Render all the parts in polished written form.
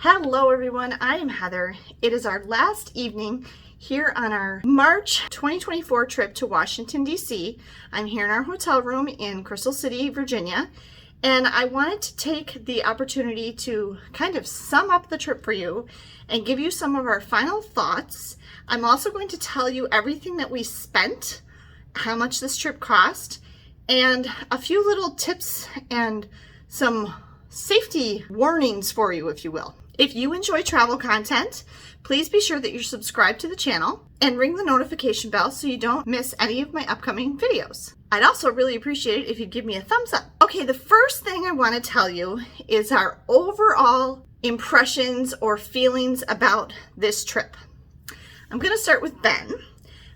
Hello everyone, I am Heather. It is our last evening here on our March 2024 trip to Washington, D.C. I'm here in our hotel room in Crystal City, Virginia, and I wanted to take the opportunity to kind of sum up the trip for you and give you some of our final thoughts. I'm also going to tell you everything that we spent, how much this trip cost, and a few little tips and some safety warnings for you, if you will. If you enjoy travel content, please be sure that you're subscribed to the channel and ring the notification bell so you don't miss any of my upcoming videos. I'd also really appreciate it if you'd give me a thumbs up. Okay, the first thing I want to tell you is our overall impressions or feelings about this trip. I'm going to start with Ben.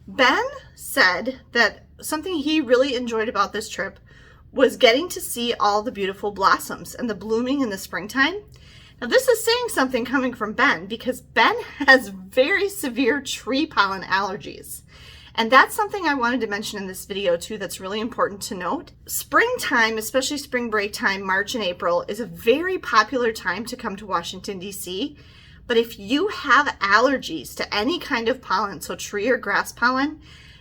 Ben said that something he really enjoyed about this trip was getting to see all the beautiful blossoms and the blooming in the springtime. Now this is saying something coming from Ben because Ben has very severe tree pollen allergies. And that's something I wanted to mention in this video too that's really important to note. Springtime, especially spring break time, March and April, is a very popular time to come to Washington, D.C. But if you have allergies to any kind of pollen, so tree or grass pollen,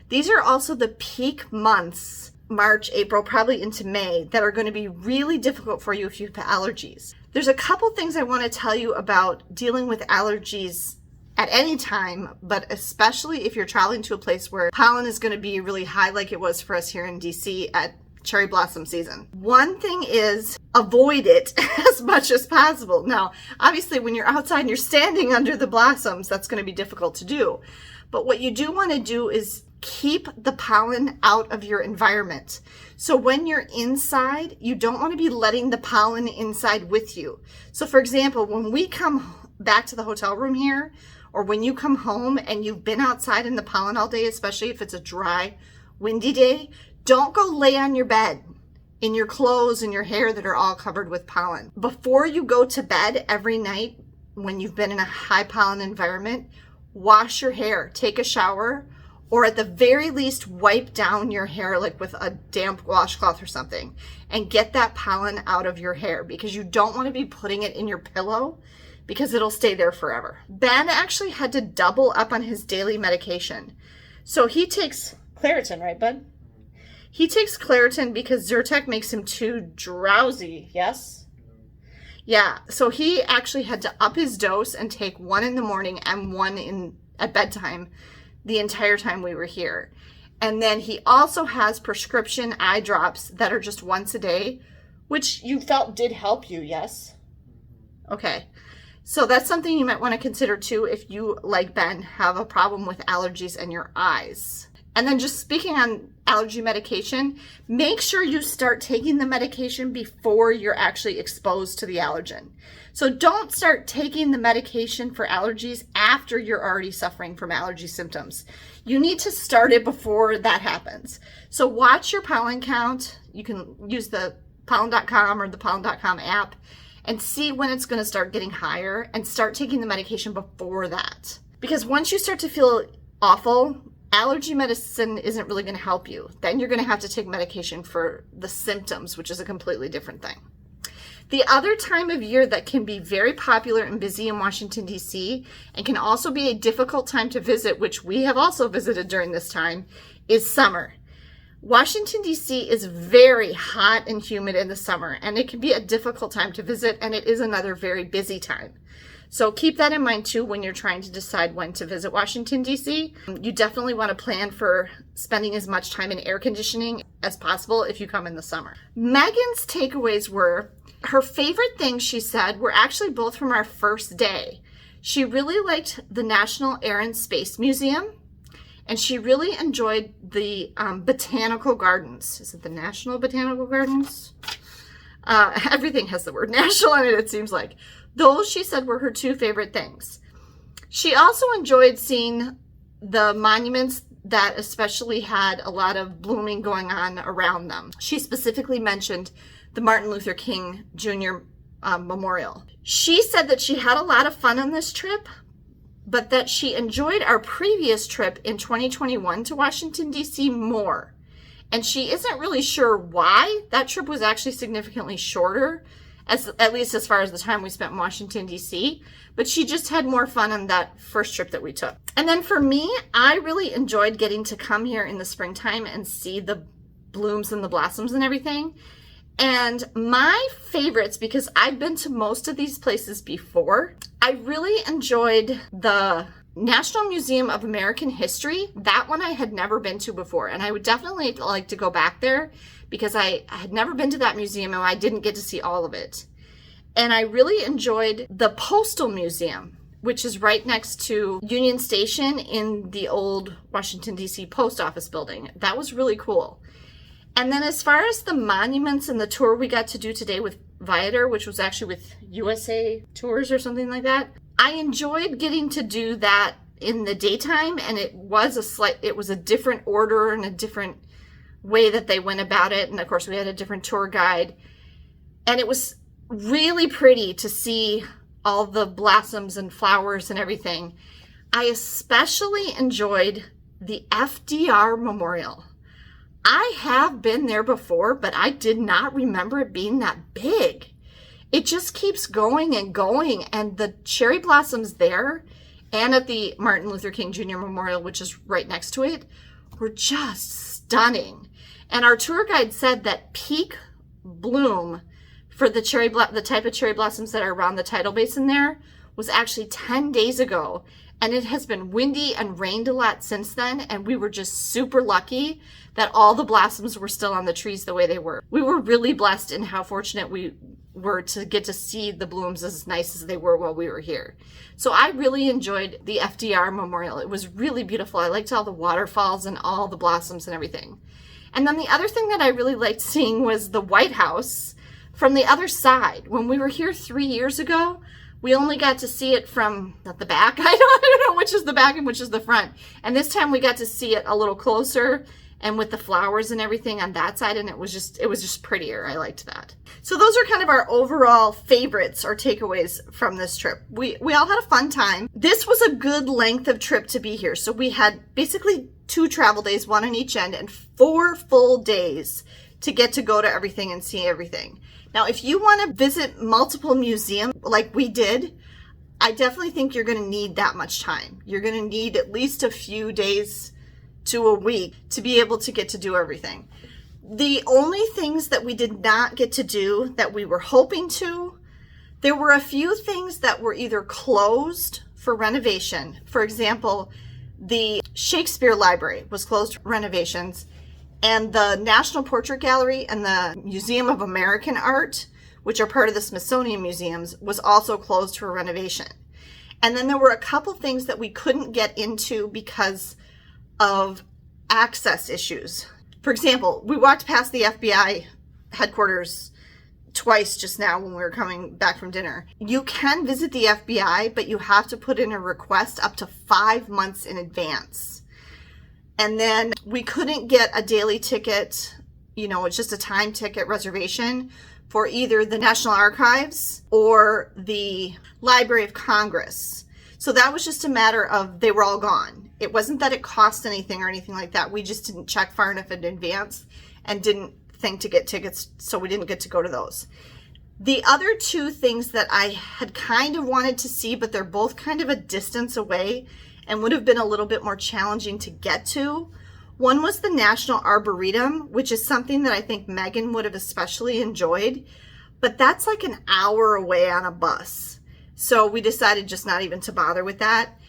these are also the peak months, March, April, probably into May, that are going to be really difficult for you if you have allergies. There's a couple things I want to tell you about dealing with allergies at any time, but especially if you're traveling to a place where pollen is going to be really high like it was for us here in DC at cherry blossom season. One thing is avoid it as much as possible. Now, obviously when you're outside and you're standing under the blossoms, that's going to be difficult to do. But what you do want to do is keep the pollen out of your environment. So when you're inside, you don't want to be letting the pollen inside with you. So for example, when we come back to the hotel room here, or when you come home and you've been outside in the pollen all day, especially if it's a dry, windy day, don't go lay on your bed in your clothes and your hair that are all covered with pollen. Before you go to bed every night, when you've been in a high pollen environment, wash your hair, take a shower, or at the very least wipe down your hair like with a damp washcloth or something and get that pollen out of your hair because you don't want to be putting it in your pillow because it'll stay there forever. Ben actually had to double up on his daily medication. So he takes Claritin, right, bud? He takes Claritin because Zyrtec makes him too drowsy, yes? Yeah, so he actually had to up his dose and take one in the morning and one at bedtime the entire time we were here. And then he also has prescription eye drops that are just once a day, which you felt did help you, yes? Okay. So that's something you might want to consider too if you, like Ben, have a problem with allergies in your eyes. And then just speaking on allergy medication, make sure you start taking the medication before you're actually exposed to the allergen. So don't start taking the medication for allergies after you're already suffering from allergy symptoms. You need to start it before that happens. So watch your pollen count. You can use the pollen.com or the pollen.com app and see when it's going to start getting higher and start taking the medication before that. Because once you start to feel awful, allergy medicine isn't really going to help you. Then you're going to have to take medication for the symptoms, which is a completely different thing. The other time of year that can be very popular and busy in Washington, D.C., and can also be a difficult time to visit, which we have also visited during this time, is summer. Washington, D.C. is very hot and humid in the summer, and it can be a difficult time to visit, and it is another very busy time. So keep that in mind too when you're trying to decide when to visit Washington, D.C. You definitely want to plan for spending as much time in air conditioning as possible if you come in the summer. Megan's takeaways were, her favorite things, she said, were actually both from our first day. She really liked the National Air and Space Museum, and she really enjoyed the botanical gardens. Is it the National Botanical Gardens? Everything has the word national in it, it seems like. Those, she said, were her two favorite things. She also enjoyed seeing the monuments that especially had a lot of blooming going on around them. She specifically mentioned the Martin Luther King Jr. Memorial. She said that she had a lot of fun on this trip, but that she enjoyed our previous trip in 2021 to Washington, D.C. more. And she isn't really sure why. That trip was actually significantly shorter at least as far as the time we spent in Washington, D.C., but she just had more fun on that first trip that we took. And then for me, I really enjoyed getting to come here in the springtime and see the blooms and the blossoms and everything. And my favorites, because I've been to most of these places before, I really enjoyed the National Museum of American History. That one I had never been to before, and I would definitely like to go back there because I had never been to that museum and I didn't get to see all of it. And I really enjoyed the Postal Museum, which is right next to Union Station in the old Washington, D.C. post office building. That was really cool. And then as far as the monuments and the tour we got to do today with Viator, which was actually with USA Tours or something like that, I enjoyed getting to do that in the daytime, and it was a different order and a different way that they went about it. And of course we had a different tour guide, and it was really pretty to see all the blossoms and flowers and everything. I especially enjoyed the FDR Memorial. I have been there before, but I did not remember it being that big. It just keeps going and going, and the cherry blossoms there and at the Martin Luther King Jr. Memorial, which is right next to it, were just stunning. And our tour guide said that peak bloom for the type of cherry blossoms that are around the tidal basin there was actually 10 days ago. And it has been windy and rained a lot since then. And we were just super lucky that all the blossoms were still on the trees the way they were. We were really blessed in how fortunate we were to get to see the blooms as nice as they were while we were here. So I really enjoyed the FDR Memorial. It was really beautiful. I liked all the waterfalls and all the blossoms and everything. And then the other thing that I really liked seeing was the White House from the other side. When we were here 3 years ago, we only got to see it from the back. I don't know which is the back and which is the front. And this time we got to see it a little closer and with the flowers and everything on that side, and it was just prettier. I liked that. So those are kind of our overall favorites or takeaways from this trip. We all had a fun time. This was a good length of trip to be here. So we had basically 2 travel days, 1 on each end, and 4 full days to get to go to everything and see everything. Now, if you want to visit multiple museums like we did, I definitely think you're going to need that much time. You're going to need at least a few days to a week to be able to get to do everything. The only things that we did not get to do that we were hoping to, there were a few things that were either closed for renovation. For example, the Shakespeare Library was closed for renovations, and the National Portrait Gallery and the Museum of American Art, which are part of the Smithsonian Museums, was also closed for renovation. And then there were a couple things that we couldn't get into because of access issues. For example, we walked past the FBI headquarters twice just now when we were coming back from dinner. You can visit the FBI, but you have to put in a request up to 5 months in advance. And then we couldn't get a daily ticket, it's just a time ticket reservation for either the National Archives or the Library of Congress. So that was just a matter of they were all gone. It wasn't that it cost anything or anything like that. We just didn't check far enough in advance and didn't think to get tickets, so we didn't get to go to those. The other 2 things that I had kind of wanted to see, but they're both kind of a distance away and would have been a little bit more challenging to get to. One was the National Arboretum, which is something that I think Megan would have especially enjoyed, but that's like an hour away on a bus. So we decided just not even to bother with that.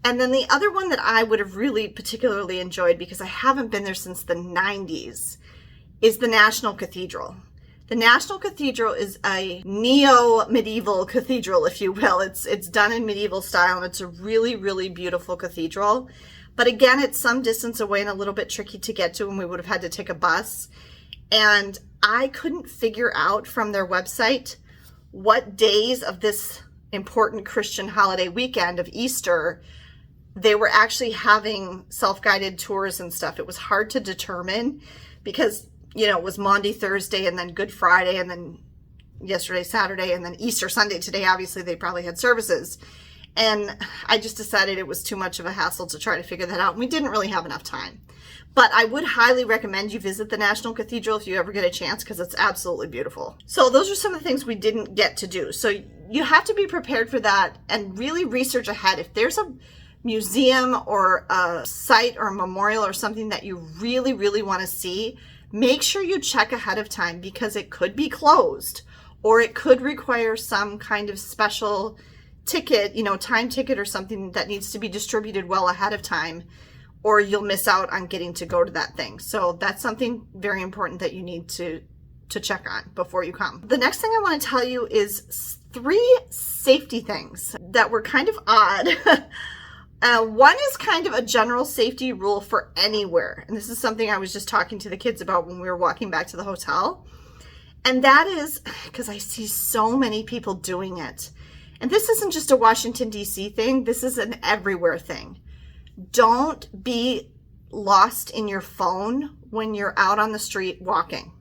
And then the other one that I would have really particularly enjoyed, because I haven't been there since the 90s, is the National Cathedral. The National Cathedral is a neo-medieval cathedral, if you will. It's done in medieval style, and it's a really, really beautiful cathedral. But again, it's some distance away and a little bit tricky to get to, and we would have had to take a bus. And I couldn't figure out from their website what days of this important Christian holiday weekend of Easter they were actually having self-guided tours and stuff. It was hard to determine because, it was Maundy Thursday and then Good Friday and then yesterday Saturday and then Easter Sunday. Today, obviously, they probably had services. And I just decided it was too much of a hassle to try to figure that out. And we didn't really have enough time. But I would highly recommend you visit the National Cathedral if you ever get a chance, because it's absolutely beautiful. So those are some of the things we didn't get to do. So you have to be prepared for that and really research ahead. If there's a museum or a site or a memorial or something that you really, really want to see, make sure you check ahead of time, because it could be closed or it could require some kind of special ticket, time ticket or something that needs to be distributed well ahead of time, or you'll miss out on getting to go to that thing. So that's something very important that you need to check on before you come. The next thing I want to tell you is 3 safety things that were kind of odd. One is kind of a general safety rule for anywhere. And this is something I was just talking to the kids about when we were walking back to the hotel. And that is, because I see so many people doing it. And this isn't just a Washington, D.C. thing. This is an everywhere thing. Don't be lost in your phone when you're out on the street walking.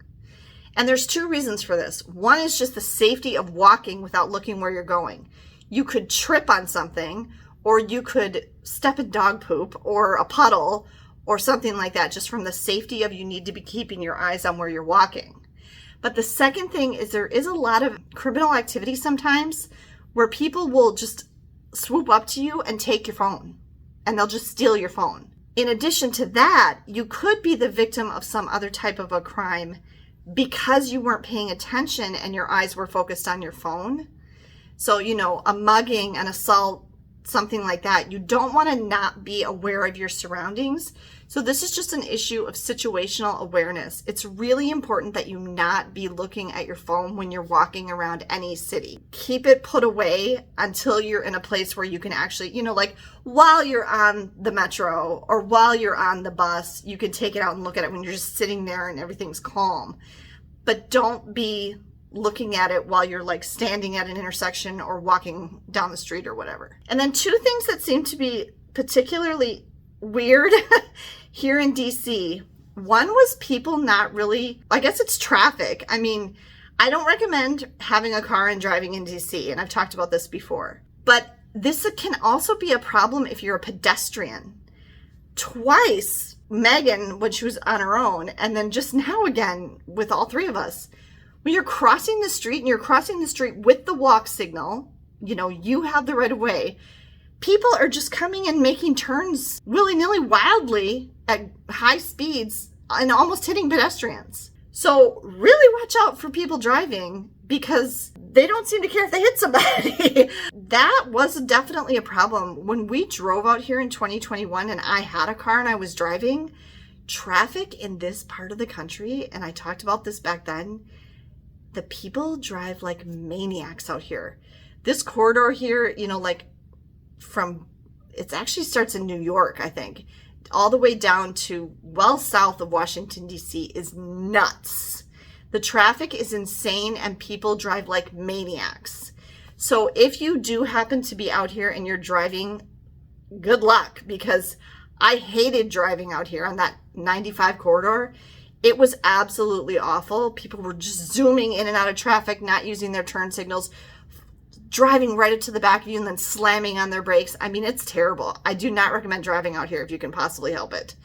And there's 2 reasons for this. One is just the safety of walking without looking where you're going. You could trip on something, or you could step in dog poop or a puddle or something like that, just from the safety of you need to be keeping your eyes on where you're walking. But the second thing is there is a lot of criminal activity sometimes where people will just swoop up to you and take your phone, and they'll just steal your phone. In addition to that, you could be the victim of some other type of a crime because you weren't paying attention and your eyes were focused on your phone. So, a mugging, an assault, something like that. You don't want to not be aware of your surroundings. So this is just an issue of situational awareness. It's really important that you not be looking at your phone when you're walking around any city. Keep it put away until you're in a place where you can actually, like while you're on the metro or while you're on the bus, you can take it out and look at it when you're just sitting there and everything's calm. But don't be looking at it while you're like standing at an intersection or walking down the street or whatever. And then 2 things that seem to be particularly weird here in DC. One was people not really, I guess it's traffic. I mean, I don't recommend having a car and driving in DC, and I've talked about this before. But this can also be a problem if you're a pedestrian. Twice, Megan, when she was on her own, and then just now again with all 3 of us, when you're crossing the street and you're crossing the street with the walk signal, you have the right of way. People are just coming and making turns willy-nilly, wildly at high speeds and almost hitting pedestrians. So really watch out for people driving, because they don't seem to care if they hit somebody. That was definitely a problem. When we drove out here in 2021 and I had a car and I was driving, traffic in this part of the country, and I talked about this back then, the people drive like maniacs out here. This corridor here, it actually starts in New York, I think, all the way down to well south of Washington, D.C. is nuts. The traffic is insane and people drive like maniacs. So if you do happen to be out here and you're driving, good luck, because I hated driving out here on that 95 corridor. It was absolutely awful. People were just zooming in and out of traffic, not using their turn signals, driving right up to the back of you and then slamming on their brakes. I mean, it's terrible. I do not recommend driving out here if you can possibly help it.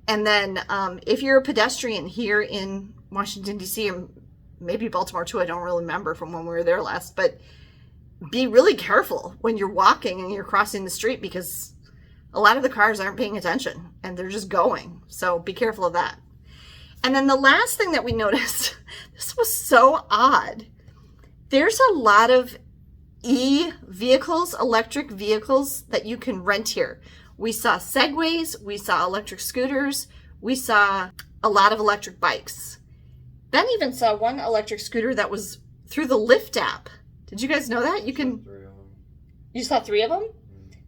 And then if you're a pedestrian here in Washington, D.C., and maybe Baltimore too, I don't really remember from when we were there last, but be really careful when you're walking and you're crossing the street, because a lot of the cars aren't paying attention and they're just going. So be careful of that. And then the last thing that we noticed, this was so odd. There's a lot of e-vehicles, electric vehicles that you can rent here. We saw Segways, we saw electric scooters, we saw a lot of electric bikes. Ben even saw one electric scooter that was through the Lyft app. Did you guys know that? You saw 3 of them?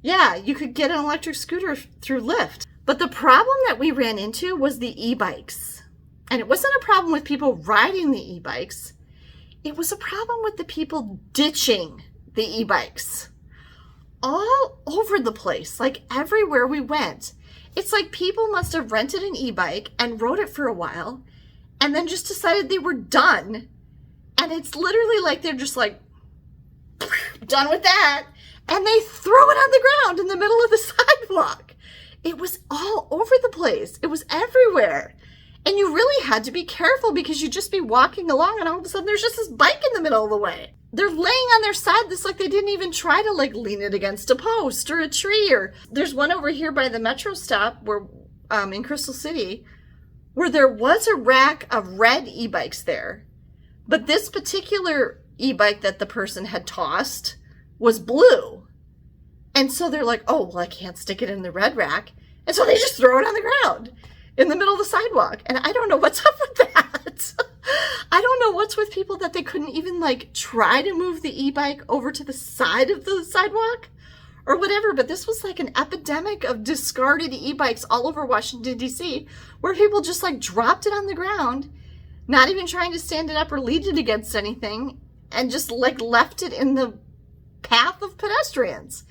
Yeah, you could get an electric scooter through Lyft. But the problem that we ran into was the e-bikes. And it wasn't a problem with people riding the e-bikes. It was a problem with the people ditching the e-bikes. All over the place, like everywhere we went. It's like people must have rented an e-bike and rode it for a while and then just decided they were done. And it's literally like they're just like, done with that. and they throw it on the ground in the middle of the sidewalk. It was all over the place. It was everywhere. And you really had to be careful because you'd just be walking along and all of a sudden there's just this bike in the middle of the way. They're laying on their side. This like they didn't even try to like lean it against a post or a tree. Or there's one over here by the metro stop where in Crystal City where there was a rack of red e-bikes there. But this particular e-bike that the person had tossed was blue. And so they're like, oh, well, I can't stick it in the red rack. And so they just throw it on the ground in the middle of the sidewalk. And I don't know what's up with that. I don't know what's with people that they couldn't even like try to move the e-bike over to the side of the sidewalk or whatever. But this was like an epidemic of discarded e-bikes all over Washington, D.C., where people just like dropped it on the ground, not even trying to stand it up or lean it against anything, and just like left it in the path of pedestrians.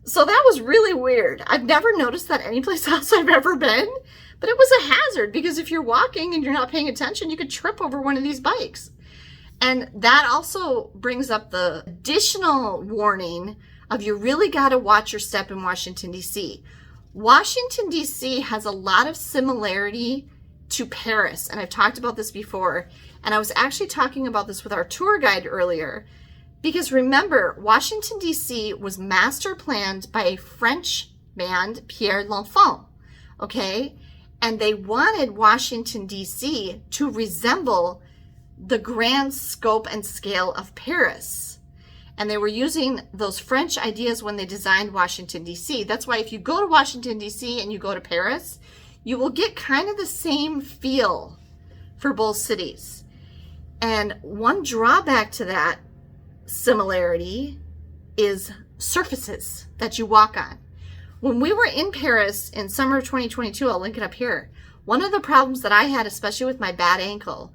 So that was really weird. I've never noticed that anyplace else I've ever been, but it was a hazard because if you're walking and you're not paying attention, you could trip over one of these bikes. And that also brings up the additional warning of you really got to watch your step in Washington, D.C. Washington, D.C. has a lot of similarity to Paris, and I've talked about this before, and I was actually talking about this with our tour guide earlier, because remember, Washington, D.C. was master planned by a French man, Pierre L'Enfant, okay? And they wanted Washington, D.C. to resemble the grand scope and scale of Paris. And they were using those French ideas when they designed Washington, D.C. That's why if you go to Washington, D.C. and you go to Paris, you will get kind of the same feel for both cities. And one drawback to that similarity is surfaces that you walk on. When we were in Paris in summer of 2022, I'll link it up here, one of the problems that I had, especially with my bad ankle,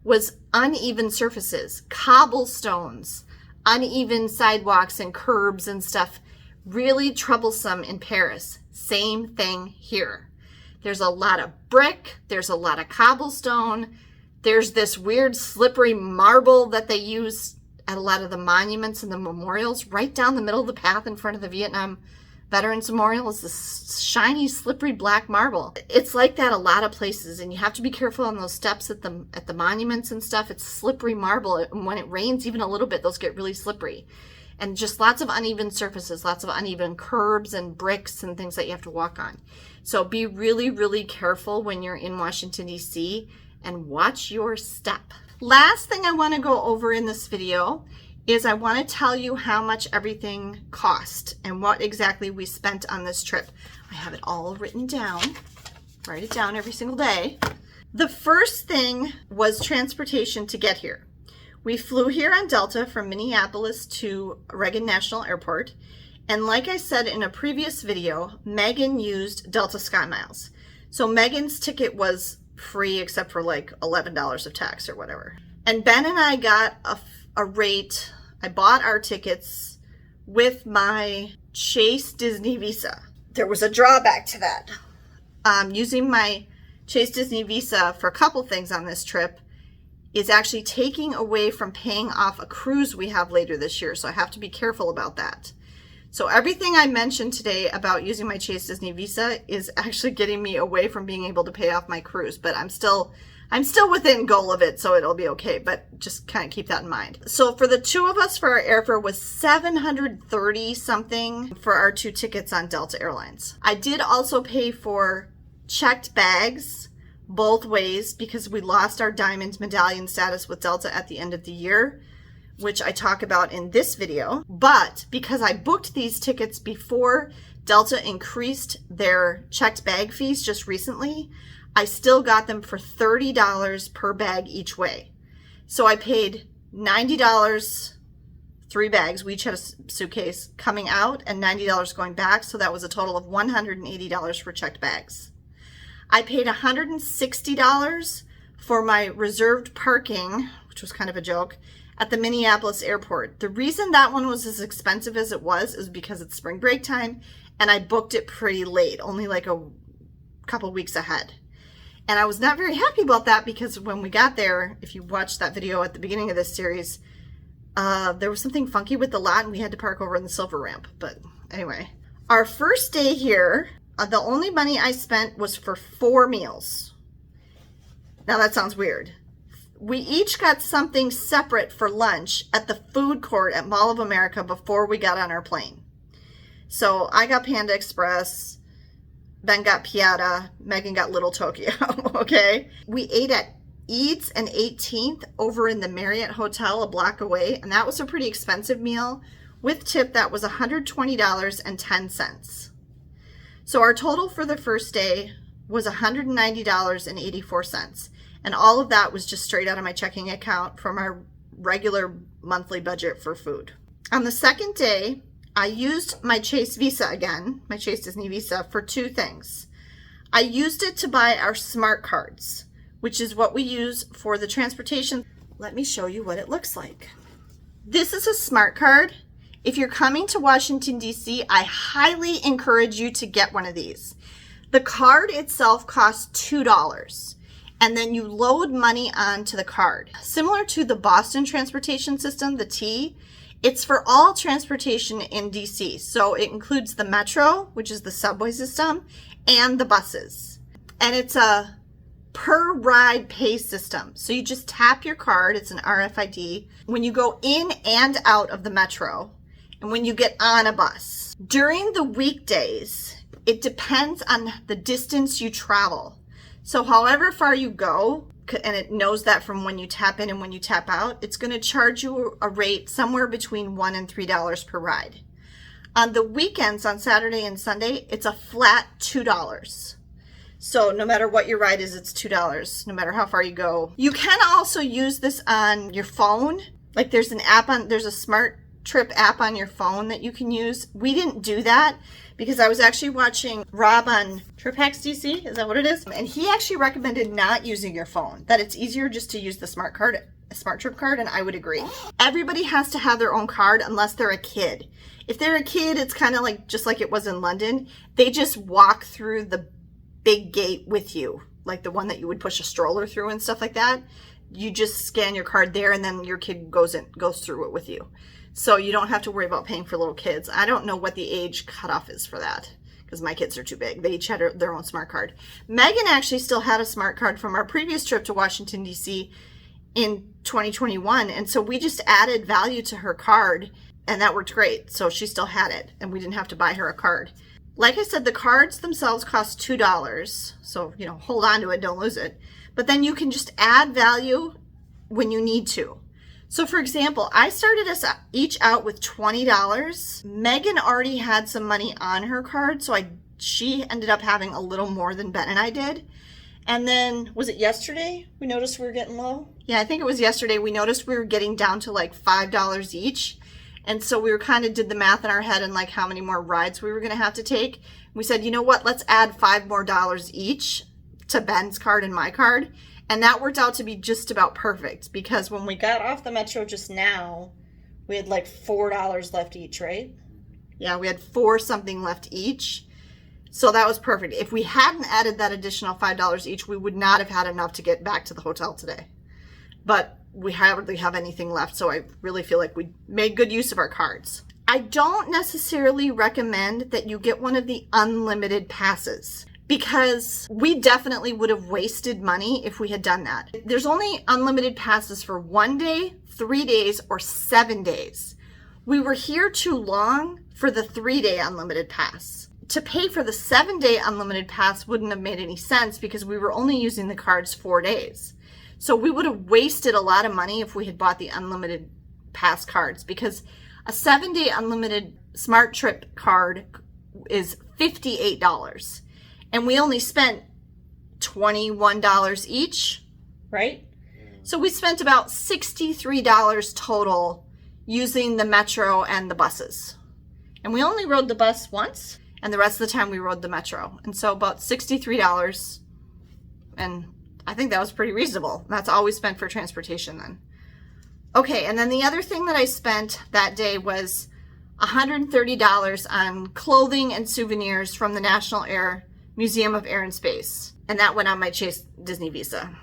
was uneven surfaces, cobblestones, uneven sidewalks and curbs and stuff. Really troublesome in Paris. Same thing here. There's a lot of brick, there's a lot of cobblestone, there's this weird slippery marble that they use at a lot of the monuments and the memorials. Right down the middle of the path in front of the Vietnam Veterans Memorial is this shiny, slippery black marble. It's like that a lot of places, and you have to be careful on those steps at the monuments and stuff. It's slippery marble, and when it rains even a little bit, those get really slippery. And just lots of uneven surfaces, lots of uneven curbs and bricks and things that you have to walk on. So be really, really careful when you're in Washington, D.C., and watch your step. Last thing I want to go over in this video is I want to tell you how much everything cost and what exactly we spent on this trip. I have it all written down. Write it down every single day. The first thing was transportation to get here. We flew here on Delta from Minneapolis to Reagan National Airport. And like I said in a previous video, Megan used Delta SkyMiles. So Megan's ticket was free except for like $11 of tax or whatever. And Ben and I got a rate. I bought our tickets with my Chase Disney Visa. There was a drawback to that. Using my Chase Disney Visa for a couple things on this trip is actually taking away from paying off a cruise we have later this year. So I have to be careful about that. So everything I mentioned today about using my Chase Disney Visa is actually getting me away from being able to pay off my cruise, but I'm still within goal of it, so it'll be okay, but just kind of keep that in mind. So for the two of us, for our airfare was $730 something for our two tickets on Delta Airlines. I did also pay for checked bags both ways because we lost our diamond medallion status with Delta at the end of the year, which I talk about in this video. But because I booked these tickets before Delta increased their checked bag fees just recently, I still got them for $30 per bag each way. So I paid $90, 3 bags, we each had a suitcase coming out, and $90 going back, so that was a total of $180 for checked bags. I paid $160 for my reserved parking, which was kind of a joke, at the Minneapolis airport. The reason that one was as expensive as it was is because it's spring break time, and I booked it pretty late, only like a couple weeks ahead. And I was not very happy about that because when we got there, if you watched that video at the beginning of this series, There was something funky with the lot and we had to park over in the silver ramp. But anyway, our first day here, the only money I spent was for 4 meals. Now that sounds weird. We each got something separate for lunch at the food court at Mall of America before we got on our plane. So I got Panda Express, Ben got Piata, Megan got Little Tokyo, okay? We ate at Eats and 18th over in the Marriott Hotel a block away, and that was a pretty expensive meal. With tip, that was $120.10. So our total for the first day was $190.84. And all of that was just straight out of my checking account from our regular monthly budget for food. On the second day, I used my Chase Visa again, my Chase Disney Visa, for 2 things. I used it to buy our smart cards, which is what we use for the transportation. Let me show you what it looks like. This is a smart card. If you're coming to Washington, D.C., I highly encourage you to get one of these. The card itself costs $2. And then you load money onto the card. Similar to the Boston transportation system, the T, it's for all transportation in DC. So it includes the metro, which is the subway system, and the buses. And it's a per ride pay system. So you just tap your card, it's an RFID, when you go in and out of the metro, and when you get on a bus. During the weekdays, it depends on the distance you travel. So however far you go, and it knows that from when you tap in and when you tap out, it's going to charge you a rate somewhere between $1 and $3 per ride. On the weekends, on Saturday and Sunday, it's a flat $2. So no matter what your ride is, it's $2, no matter how far you go. You can also use this on your phone. Like there's a Smart Trip app on your phone that you can use. We didn't do that because I was actually watching Rob on Trip Hacks DC, is that what it is? And he actually recommended not using your phone, that it's easier just to use the Smart Trip card, and I would agree. Everybody has to have their own card unless they're a kid. If they're a kid, it's kind of like just like it was in London. They just walk through the big gate with you, like the one that you would push a stroller through and stuff like that. You just scan your card there and then your kid goes through it with you. So you don't have to worry about paying for little kids. I don't know what the age cutoff is for that because my kids are too big. They each had their own smart card. Megan actually still had a smart card from our previous trip to Washington, D.C. in 2021. And so we just added value to her card and that worked great. So she still had it and we didn't have to buy her a card. Like I said, the cards themselves cost $2. So, hold on to it, don't lose it. But then you can just add value when you need to. So for example, I started us each out with $20. Megan already had some money on her card, so she ended up having a little more than Ben and I did. And then, was it yesterday we noticed we were getting low? Yeah, I think it was yesterday we noticed we were getting down to like $5 each. And so we were kind of did the math in our head and like how many more rides we were going to have to take. We said, you know what, let's add $5 more each to Ben's card and my card. And that worked out to be just about perfect because when we got off the metro just now, we had like $4 left each, right? Yeah, we had $4 something left each. So that was perfect. If we hadn't added that additional $5 each, we would not have had enough to get back to the hotel today. But we hardly have anything left, so I really feel like we made good use of our cards. I don't necessarily recommend that you get one of the unlimited passes, because we definitely would have wasted money if we had done that. There's only unlimited passes for 1 day, 3 days, or 7 days. We were here too long for the 3-day unlimited pass. To pay for the 7-day unlimited pass wouldn't have made any sense because we were only using the cards 4 days. So we would have wasted a lot of money if we had bought the unlimited pass cards because a 7-day unlimited Smart Trip card is $58. And we only spent $21 each, right? So we spent about $63 total using the metro and the buses. And we only rode the bus once, and the rest of the time we rode the metro. And so about $63, and I think that was pretty reasonable. That's all we spent for transportation then. Okay, and then the other thing that I spent that day was $130 on clothing and souvenirs from the National Museum of Air and Space. And that went on my Chase Disney Visa.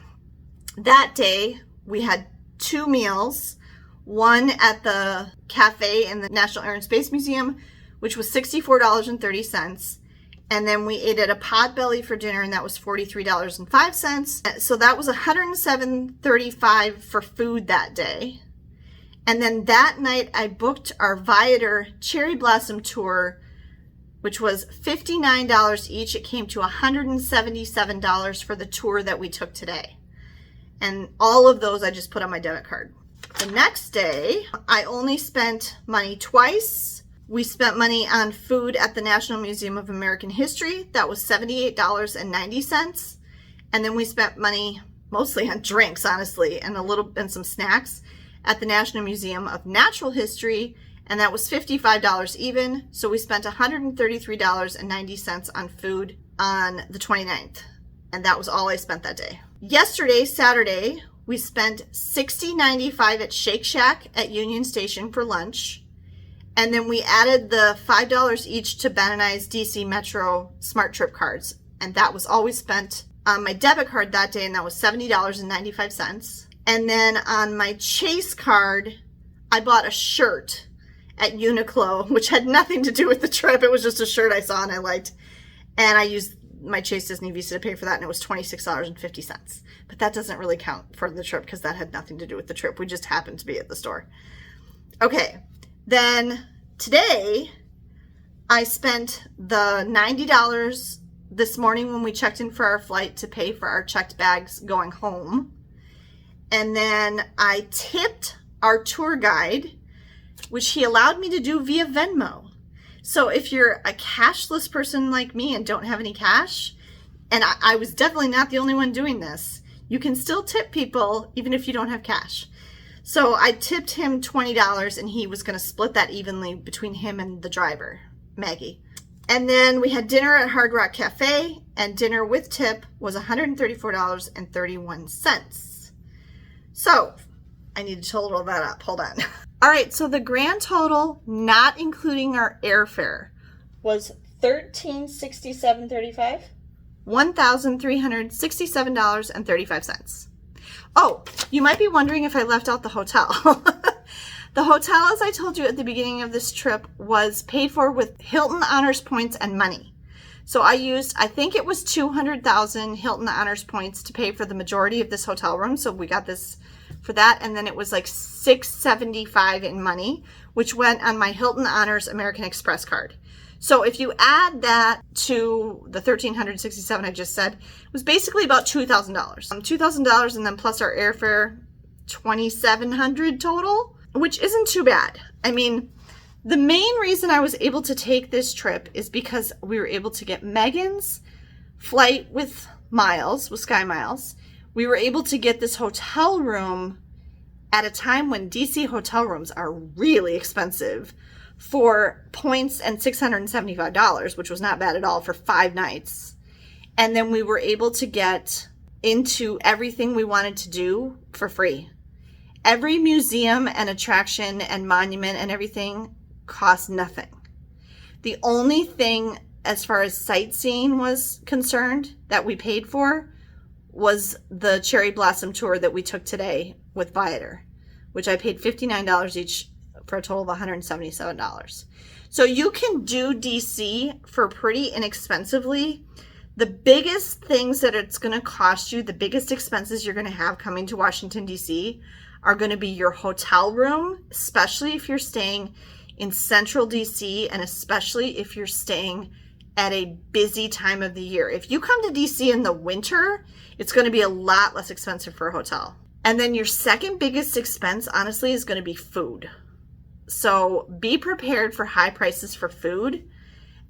That day, we had 2 meals. one at the cafe in the National Air and Space Museum, which was $64.30. And then we ate at a Potbelly for dinner, and that was $43.05. So that was $107.35 for food that day. And then that night I booked our Viator Cherry Blossom Tour, which was $59 each. It came to $177 for the tour that we took today. And all of those I just put on my debit card. The next day, I only spent money twice. We spent money on food at the National Museum of American History. That was $78.90. And then we spent money mostly on drinks, honestly, and some snacks at the National Museum of Natural History, and that was $55 even. So we spent $133.90 on food on the 29th, and that was all I spent that day. Yesterday, Saturday, we spent $60.95 at Shake Shack at Union Station for lunch. And then we added the $5 each to Ben and I's DC Metro Smart Trip cards. And that was always spent on my debit card that day, and that was $70.95. And then on my Chase card, I bought a shirt at Uniqlo, which had nothing to do with the trip. It was just a shirt I saw and I liked. And I used my Chase Disney Visa to pay for that, and it was $26.50. But that doesn't really count for the trip because that had nothing to do with the trip. We just happened to be at the store. Okay, then today I spent the $90 this morning when we checked in for our flight to pay for our checked bags going home. And then I tipped our tour guide, which he allowed me to do via Venmo. So if you're a cashless person like me and don't have any cash, and I was definitely not the only one doing this, you can still tip people even if you don't have cash. So I tipped him $20, and he was going to split that evenly between him and the driver, Maggie. And then we had dinner at Hard Rock Cafe, and dinner with tip was $134.31. So I need to total that up. Hold on. All right, so the grand total, not including our airfare, was $1,367.35. $1,367.35. Oh, you might be wondering if I left out the hotel. The hotel, as I told you at the beginning of this trip, was paid for with Hilton Honors points and money. So I used, I think it was 200,000 Hilton Honors points to pay for the majority of this hotel room. So we got this for that. And then it was like $675 in money, which went on my Hilton Honors American Express card. So if you add that to the $1,367 I just said, it was basically about $2,000. $2,000 and then plus our airfare, $2,700 total, which isn't too bad. I mean, the main reason I was able to take this trip is because we were able to get Megan's flight with miles, with Sky Miles. We were able to get this hotel room at a time when DC hotel rooms are really expensive for points and $675, which was not bad at all for 5 nights. And then we were able to get into everything we wanted to do for free. Every museum and attraction and monument and everything cost nothing. The only thing as far as sightseeing was concerned that we paid for was the Cherry Blossom Tour that we took today with Viator, which I paid $59 each for a total of $177. So you can do DC for pretty inexpensively. The biggest things that it's going to cost you, the biggest expenses you're going to have coming to Washington, DC are going to be your hotel room, especially if you're staying in central DC and especially if you're staying at a busy time of the year. If you come to DC in the winter, it's going to be a lot less expensive for a hotel. And then your second biggest expense, honestly, is going to be food. So be prepared for high prices for food.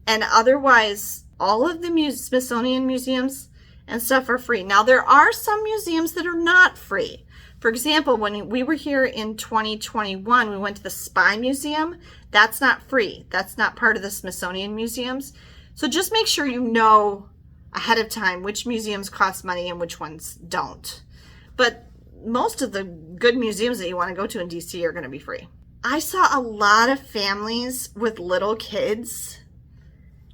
And otherwise, all of the Smithsonian museums and stuff are free. Now, there are some museums that are not free. For example, when we were here in 2021, we went to the Spy Museum. That's not free. That's not part of the Smithsonian museums. So just make sure you know ahead of time which museums cost money and which ones don't. But most of the good museums that you want to go to in DC are going to be free. I saw a lot of families with little kids.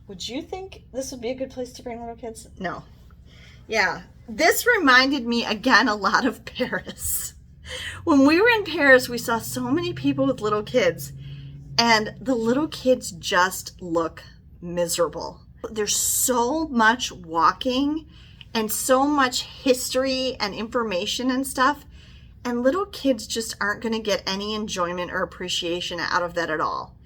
Would you think this would be a good place to bring little kids? No. Yeah. This reminded me again a lot of Paris. When we were in Paris, we saw so many people with little kids, and the little kids just look miserable. There's so much walking and so much history and information and stuff, and little kids just aren't going to get any enjoyment or appreciation out of that at all.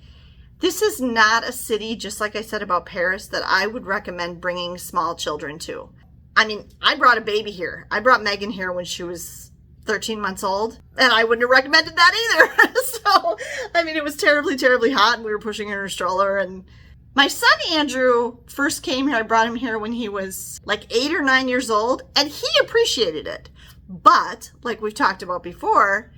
This is not a city, just like I said about Paris, that I would recommend bringing small children to. I mean, I brought a baby here. I brought Megan here when she was 13 months old, and I wouldn't have recommended that either. So, I mean, it was terribly, terribly hot, and we were pushing in her stroller. And my son, Andrew, first came here. I brought him here when he was like 8 or 9 years old, and he appreciated it. But, like we've talked about before,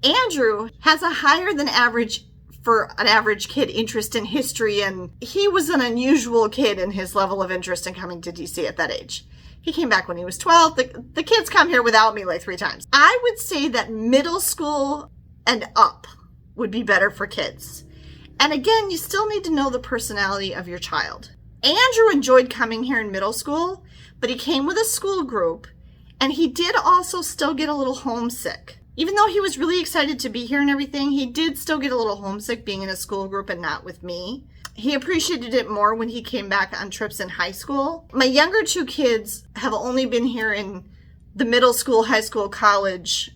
Andrew has a higher than average, for an average kid, interest in history, and he was an unusual kid in his level of interest in coming to DC at that age. He came back when he was 12. The kids come here without me like 3 times. I would say that middle school and up would be better for kids. And again, you still need to know the personality of your child. Andrew enjoyed coming here in middle school, but he came with a school group, and he did also still get a little homesick. Even though he was really excited to be here and everything, he did still get a little homesick being in a school group and not with me. He appreciated it more when he came back on trips in high school. My younger 2 kids have only been here in the middle school, high school, college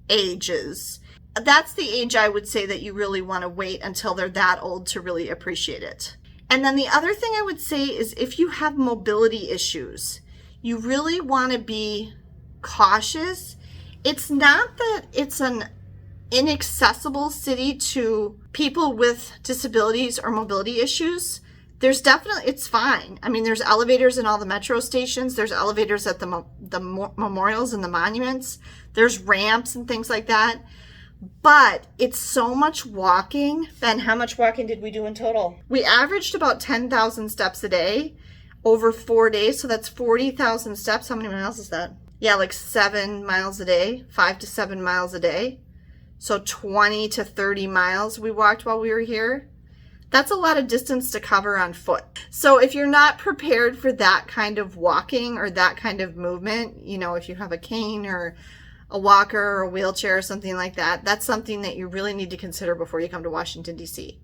ages. That's the age I would say that you really want to wait until they're that old to really appreciate it. And then the other thing I would say is if you have mobility issues, you really want to be cautious. It's not that it's an inaccessible city to people with disabilities or mobility issues. There's definitely, it's fine. I mean, there's elevators in all the metro stations. There's elevators at the memorials and the monuments. There's ramps and things like that. But it's so much walking. Ben, how much walking did we do in total? We averaged about 10,000 steps a day over 4 days. So that's 40,000 steps. How many miles is that? Yeah, like 7 miles a day, 5 to 7 miles a day. So 20 to 30 miles we walked while we were here. That's a lot of distance to cover on foot. So if you're not prepared for that kind of walking or that kind of movement, you know, if you have a cane or a walker or a wheelchair or something like that, that's something that you really need to consider before you come to Washington, D.C.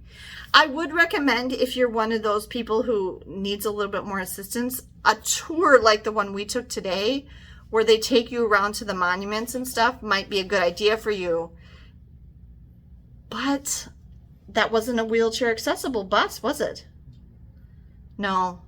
I would recommend, if you're one of those people who needs a little bit more assistance, a tour like the one we took today, where they take you around to the monuments and stuff, might be a good idea for you. But that wasn't a wheelchair accessible bus, was it? No.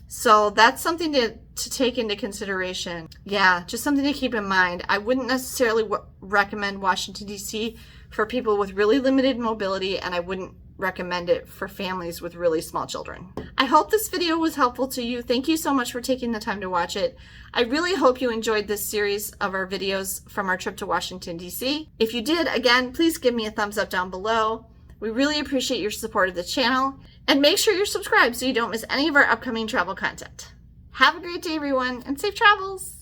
So that's something to take into consideration. Yeah, just something to keep in mind. I wouldn't necessarily recommend Washington, D.C. for people with really limited mobility, and I wouldn't recommend it for families with really small children. I hope this video was helpful to you. Thank you so much for taking the time to watch it. I really hope you enjoyed this series of our videos from our trip to Washington, D.C. If you did, again, please give me a thumbs up down below. We really appreciate your support of the channel. And make sure you're subscribed so you don't miss any of our upcoming travel content. Have a great day, everyone, and safe travels!